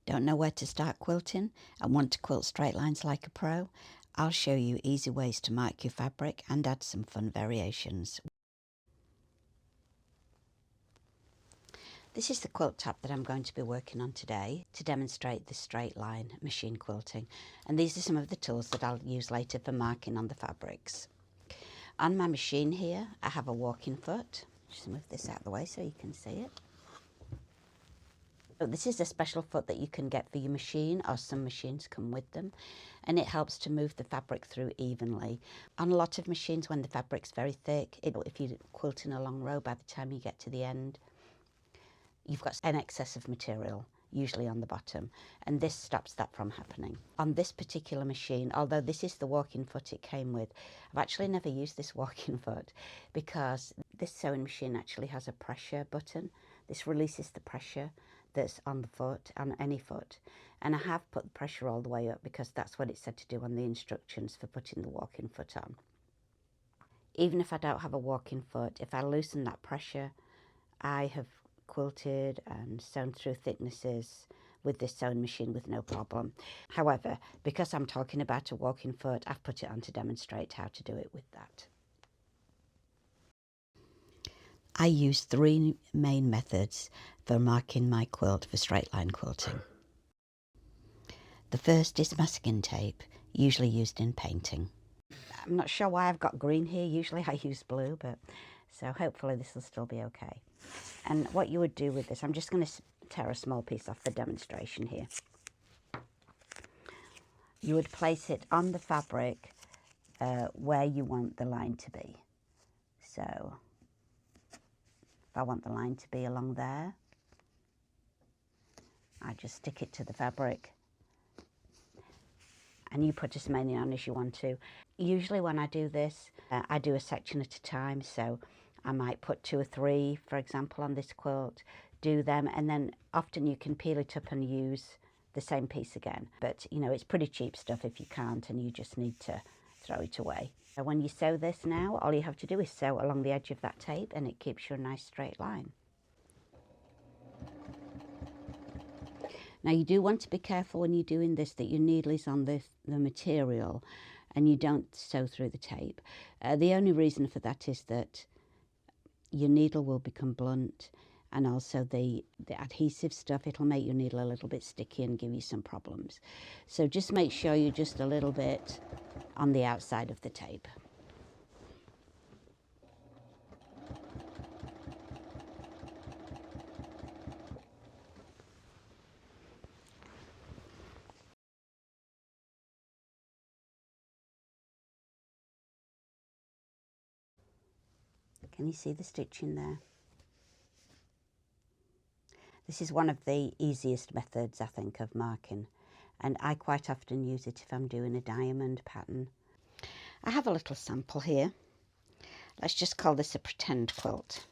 Don't know where to start quilting and want to quilt straight lines like a pro? I'll show you easy ways to mark your fabric and add some fun variations. This is the quilt top that I'm going to be working on today to demonstrate the straight line machine quilting, and these are some of the tools that I'll use later for marking on the fabrics. On my machine here I have a walking foot. Just move this out of the way so you can see it. So this is a special foot that you can get for your machine, or some machines come with them, and it helps to move the fabric through evenly. On a lot of machines, when the fabric's very thick, if you're quilting a long row, by the time you get to the end, you've got an excess of material, usually on the bottom, and this stops that from happening. On this particular machine, although this is the walking foot it came with, I've actually never used this walking foot because this sewing machine actually has a pressure button. This releases the pressure that's on the foot, on any foot, and I have put the pressure all the way up because that's what it said to do on the instructions for putting the walking foot on. Even if I don't have a walking foot, if I loosen that pressure, I have quilted and sewn through thicknesses with this sewing machine with no problem. However, because I'm talking about a walking foot, I've put it on to demonstrate how to do it with that. I use three main methods for marking my quilt for straight line quilting. The first is masking tape, usually used in painting. I'm not sure why I've got green here, usually I use blue, but so hopefully this will still be okay. And what you would do with this, I'm just going to tear a small piece off for demonstration here. You would place it on the fabric where you want the line to be. So if I want the line to be along there, I just stick it to the fabric, and you put as many on as you want to. Usually when I do this, I do a section at a time, so I might put 2 or 3, for example, on this quilt, do them, and then often you can peel it up and use the same piece again. But, you know, it's pretty cheap stuff if you can't, and you just need to throw it away. So when you sew this now, all you have to do is sew along the edge of that tape, and it keeps you a nice straight line. Now you do want to be careful when you're doing this that your needle is on the material and you don't sew through the tape. The only reason for that is that your needle will become blunt, and also the adhesive stuff, it'll make your needle a little bit sticky and give you some problems. So just make sure you're just a little bit on the outside of the tape. Can you see the stitching there? This is one of the easiest methods, I think, of marking, and I quite often use it if I'm doing a diamond pattern. I have a little sample here. Let's just call this a pretend quilt.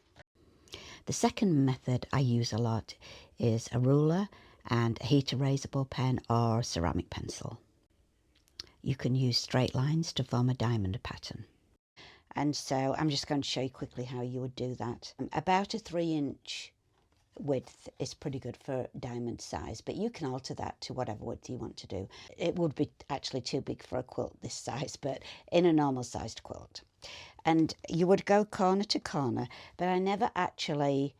The second method I use a lot is a ruler and a heat erasable pen or ceramic pencil. You can use straight lines to form a diamond pattern. And so I'm just going to show you quickly how you would do that. About a 3-inch width is pretty good for diamond size, but you can alter that to whatever width you want to do. It would be actually too big for a quilt this size, but in a normal sized quilt. And you would go corner to corner, but I never actually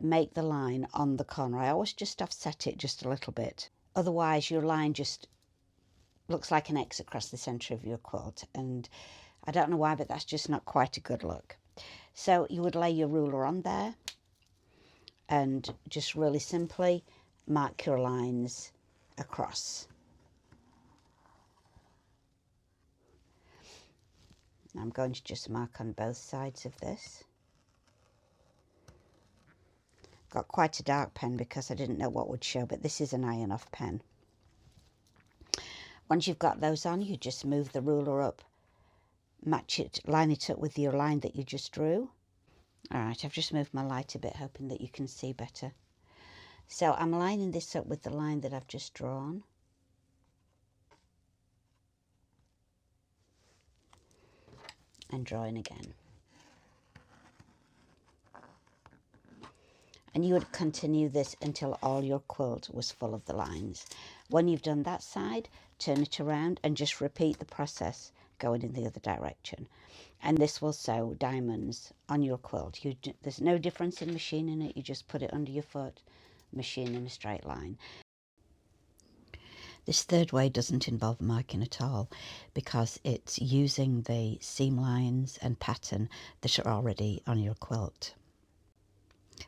make the line on the corner. I always just offset it just a little bit. Otherwise your line just looks like an X across the centre of your quilt, and I don't know why, but that's just not quite a good look. So you would lay your ruler on there and just really simply mark your lines across. I'm going to just mark on both sides of this. Got quite a dark pen because I didn't know what would show, but this is an iron off pen. Once you've got those on, you just move the ruler up, match it, line it up with your line that you just drew. All right, I've just moved my light a bit, hoping that you can see better. So I'm lining this up with the line that I've just drawn. And drawing again. And you would continue this until all your quilt was full of the lines. When you've done that side, turn it around and just repeat the process going in the other direction. And this will sew diamonds on your quilt. There's no difference in machining it. You just put it under your foot, machine in a straight line. This third way doesn't involve marking at all because it's using the seam lines and pattern that are already on your quilt.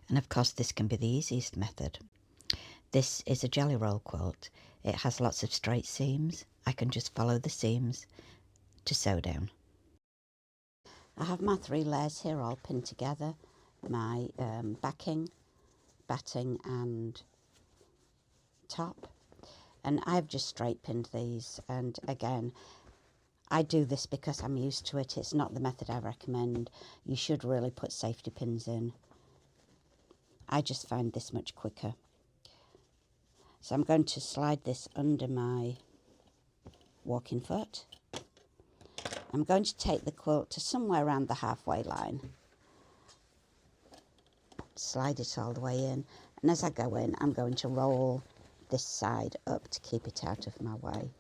And of course this can be the easiest method. This is a jelly roll quilt. It has lots of straight seams. I can just follow the seams to sew down. I have my 3 layers here all pinned together. My backing, batting and top. And I've just straight pinned these, and again I do this because I'm used to it. It's not the method I recommend. You should really put safety pins in. I just find this much quicker. So I'm going to slide this under my walking foot. I'm going to take the quilt to somewhere around the halfway line. Slide it all the way in, and as I go in I'm going to roll this side up to keep it out of my way.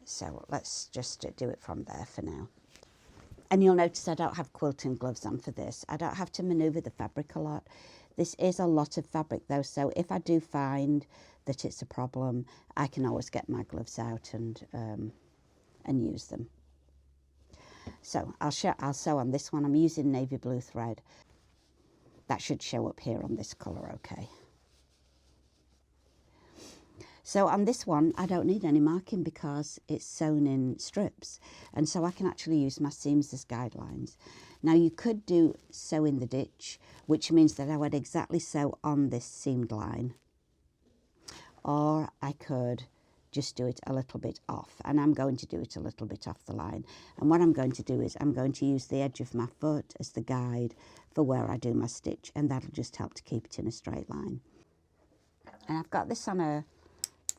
So let's just do it from there for now. And you'll notice I don't have quilting gloves on for this. I don't have to manoeuvre the fabric a lot. This is a lot of fabric though, so if I do find that it's a problem, I can always get my gloves out and use them. So I'll sew on this one. I'm using navy blue thread. That should show up here on this colour, okay. So on this one, I don't need any marking because it's sewn in strips. And so I can actually use my seams as guidelines. Now you could do sew in the ditch, which means that I would exactly sew on this seamed line. Or I could just do it a little bit off. And I'm going to do it a little bit off the line. And what I'm going to do is I'm going to use the edge of my foot as the guide for where I do my stitch. And that'll just help to keep it in a straight line. And I've got this on a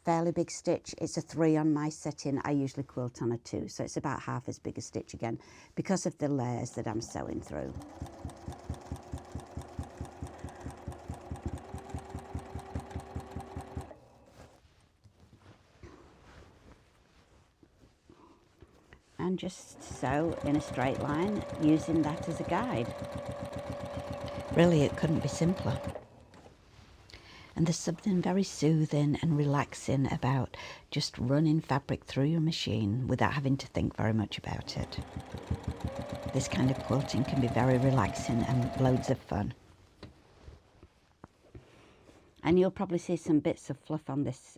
fairly big stitch. It's a 3 on my setting. I usually quilt on a 2, so it's about half as big a stitch again because of the layers that I'm sewing through. And just sew in a straight line using that as a guide. Really, it couldn't be simpler. And there's something very soothing and relaxing about just running fabric through your machine without having to think very much about it. This kind of quilting can be very relaxing and loads of fun. And you'll probably see some bits of fluff on this.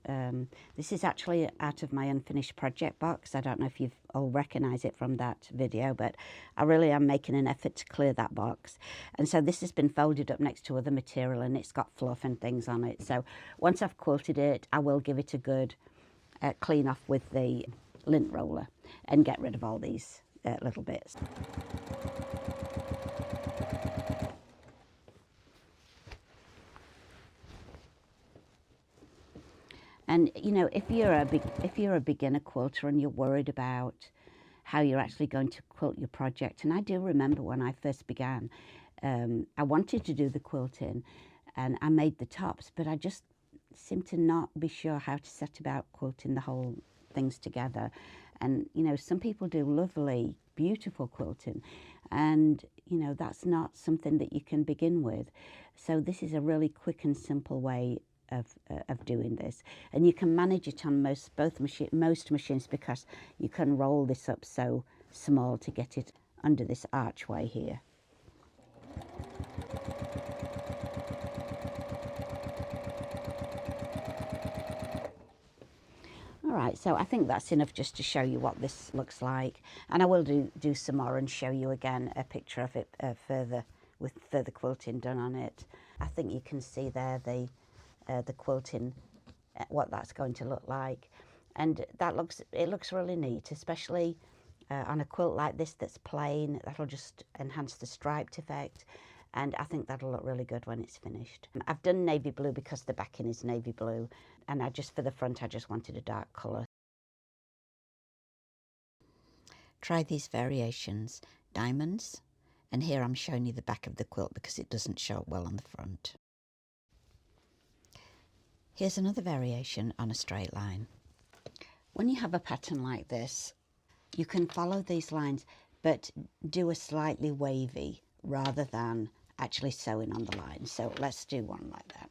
This is actually out of my unfinished project box. I don't know if you've all recognise it from that video, but I really am making an effort to clear that box. And so this has been folded up next to other material and it's got fluff and things on it. So once I've quilted it, I will give it a good clean off with the lint roller and get rid of all these little bits. And you know, if you're a beginner quilter and you're worried about how you're actually going to quilt your project, and I do remember when I first began, I wanted to do the quilting, and I made the tops, but I just seemed to not be sure how to set about quilting the whole things together. And you know, some people do lovely, beautiful quilting, and you know that's not something that you can begin with. So this is a really quick and simple way of doing this, and you can manage it on most machines because you can roll this up so small to get it under this archway here. Alright, so I think that's enough just to show you what this looks like, and I will do some more and show you again a picture of it with further quilting done on it. I think you can see there the quilting, what that's going to look like, and it looks really neat, especially on a quilt like this that's plain. That'll just enhance the striped effect, and I think that'll look really good when it's finished. I've done navy blue because the backing is navy blue, and for the front I just wanted a dark colour. Try these variations, diamonds. And here I'm showing you the back of the quilt because it doesn't show up well on the front. Here's another variation on a straight line. When you have a pattern like this, you can follow these lines but do a slightly wavy rather than actually sewing on the line. So let's do one like that.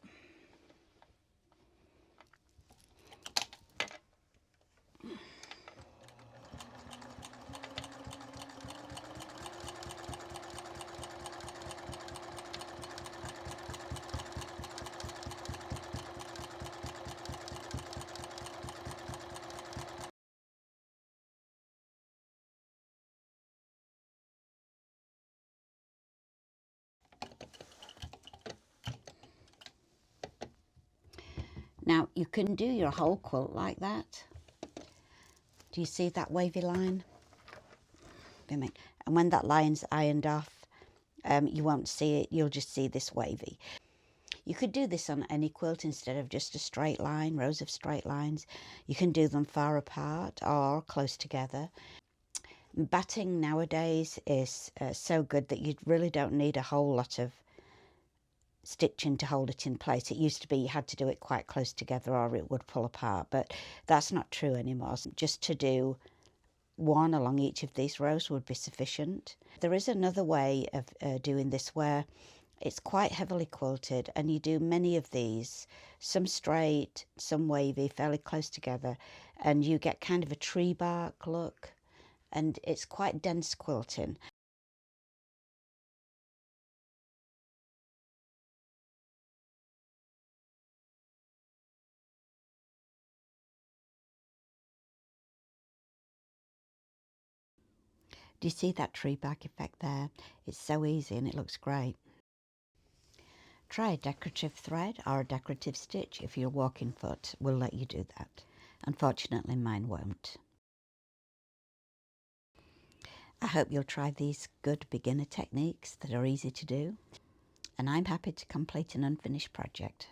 Now you can do your whole quilt like that. Do you see that wavy line? And when that line's ironed off, you won't see it, you'll just see this wavy. You could do this on any quilt instead of just a straight line, rows of straight lines. You can do them far apart or close together. Batting nowadays is so good that you really don't need a whole lot of stitching to hold it in place. It used to be you had to do it quite close together or it would pull apart, but that's not true anymore. Just to do one along each of these rows would be sufficient. There is another way of doing this where it's quite heavily quilted and you do many of these, some straight, some wavy, fairly close together, and you get kind of a tree bark look, and it's quite dense quilting. Do you see that tree bark effect there? It's so easy and it looks great. Try a decorative thread or a decorative stitch if your walking foot will let you do that. Unfortunately, mine won't. I hope you'll try these good beginner techniques that are easy to do, and I'm happy to complete an unfinished project.